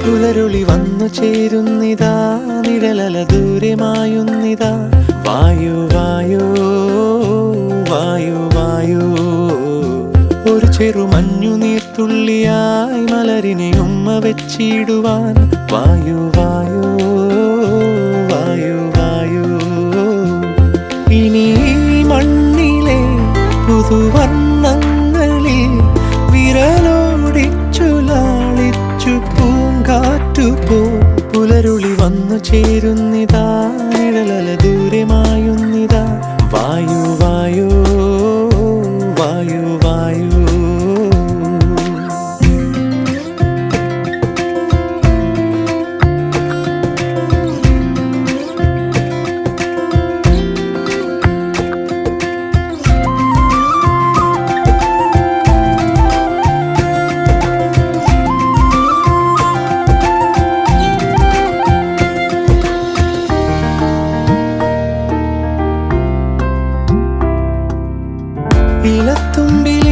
പുലരുളി വന്നു ചേരുന്നിതാ, നിഴലല ദൂരെ മായുന്നിതാ. വായു വായു വായു വായു, ഒരു ചെറു മഞ്ഞു നീർത്തുള്ളിയായി മലരിനെ ഉമ്മ വെച്ചിടുവാൻ. വായു വായു വായു വായു, ഇനി മണ്ണിലെ പുതുവർണ്ണങ്ങളിൽ വിരലോടിച്ചു ലാളിച്ചു പൂങ്കാറ്റുപോ. പുലരുളി വന്നു ചേരുന്നിതാ, നിഴലല ദൂരെ മായുന്നിതാ. വായു വായു വായു വായു. ഇലത്തുമ്പിൽ